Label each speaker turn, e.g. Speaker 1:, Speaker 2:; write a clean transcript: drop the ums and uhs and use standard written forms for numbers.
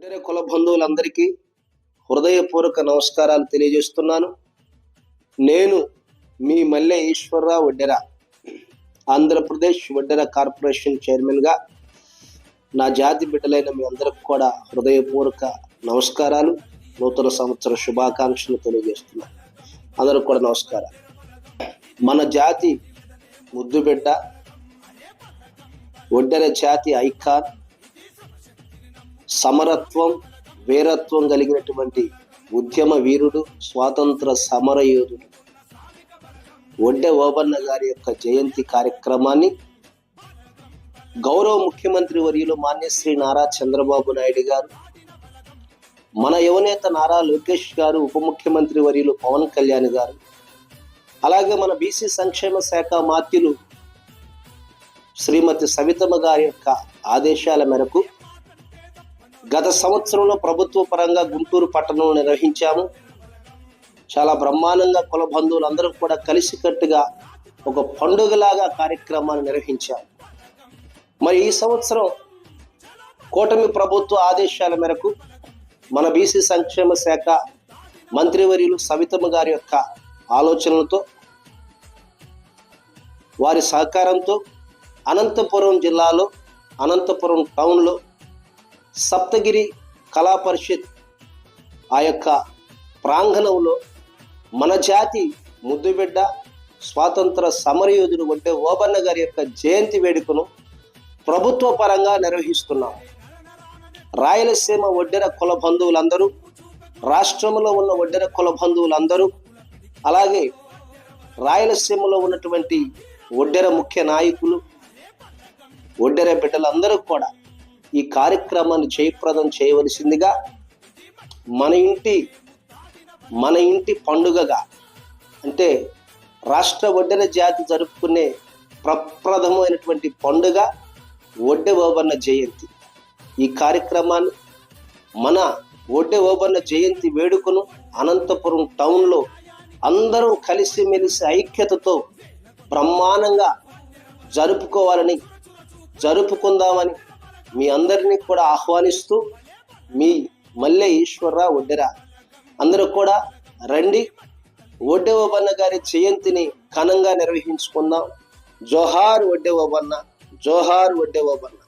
Speaker 1: ఒడ్డెర కుల బంధువులందరికీ హృదయపూర్వక నమస్కారాలు తెలియజేస్తున్నాను. నేను మీ మల్లె ఈశ్వరరావు ఒడ్డెర, ఆంధ్రప్రదేశ్ ఒడ్డెర కార్పొరేషన్ చైర్మన్గా నా జాతి బిడ్డలైన మీ అందరికి కూడా హృదయపూర్వక నమస్కారాలు, నూతన సంవత్సర శుభాకాంక్షలు తెలియజేస్తున్నాను. అందరికి కూడా నమస్కారాలు. మన జాతి ముద్దుబిడ్డ, ఒడ్డెర జాతి ఐకాన్, సమరత్వం వీరత్వం కలిగినటువంటి ఉద్యమ వీరుడు, స్వాతంత్ర సమరయోధుడు ఒడ్డె ఓబన్న గారి యొక్క జయంతి కార్యక్రమాన్ని గౌరవ ముఖ్యమంత్రి వర్యులు మాన్యశ్రీ నారా చంద్రబాబు నాయుడు గారు, మన యువనేత నారా లోకేష్ గారు, ఉప ముఖ్యమంత్రి వర్యులు పవన్ కళ్యాణ్ గారు, అలాగే మన బీసీ సంక్షేమ శాఖ మాత్యులు శ్రీమతి సవితమ్మ గారి యొక్క ఆదేశాల మేరకు గత సంవత్సరంలో ప్రభుత్వ పరంగా గుంటూరు పట్టణంలో నిర్వహించాము. చాలా బ్రహ్మాండంగా కుల బంధువులందరూ కూడా కలిసికట్టుగా ఒక పండుగలాగా కార్యక్రమాన్ని నిర్వహించాము. మరి ఈ సంవత్సరం కూటమి ప్రభుత్వ ఆదేశాల మేరకు మన బీసీ సంక్షేమ శాఖ మంత్రివర్యులు సవితమ్మ గారి యొక్క ఆలోచనలతో, వారి సహకారంతో అనంతపురం జిల్లాలో అనంతపురం టౌన్లో సప్తగిరి కళా పరిషత్ ఆ యొక్క ప్రాంగణంలో మన జాతి ముద్దుబిడ్డ, స్వాతంత్ర సమరయోధుడు ఒడ్డె ఓబన్న గారి యొక్క జయంతి వేడుకను ప్రభుత్వ పరంగా నిర్వహిస్తున్నాం. రాయలసీమ ఒడ్డెర కుల బంధువులందరూ, రాష్ట్రంలో ఉన్న ఒడ్డెర కుల బంధువులందరూ, అలాగే రాయలసీమలో ఉన్నటువంటి ఒడ్డెర ముఖ్య నాయకులు, ఒడ్డెర బిడ్డలందరూ కూడా ఈ కార్యక్రమాన్ని జయప్రదం చేయవలసిందిగా మన ఇంటి పండుగగా, అంటే రాష్ట్ర ఒడ్డెర జాతి జరుపుకునే ప్రప్రథమైనటువంటి పండుగ ఒడ్డె ఓబన్న జయంతి. ఈ కార్యక్రమాన్ని, మన ఒడ్డె ఓబన్న జయంతి వేడుకను అనంతపురం టౌన్లో అందరూ కలిసిమెలిసి ఐక్యతతో బ్రహ్మాండంగా జరుపుకుందామని మీ అందరినీ కూడా ఆహ్వానిస్తూ, మీ మల్లె ఈశ్వరరావు ఒడ్డెర. అందరూ కూడా రండి, ఒడ్డె ఓబన్న గారి జయంతిని ఘనంగా నిర్వహించుకుందాం. జోహార్ ఒడ్డె ఓబన్న, జోహార్ ఒడ్డె ఓబన్న.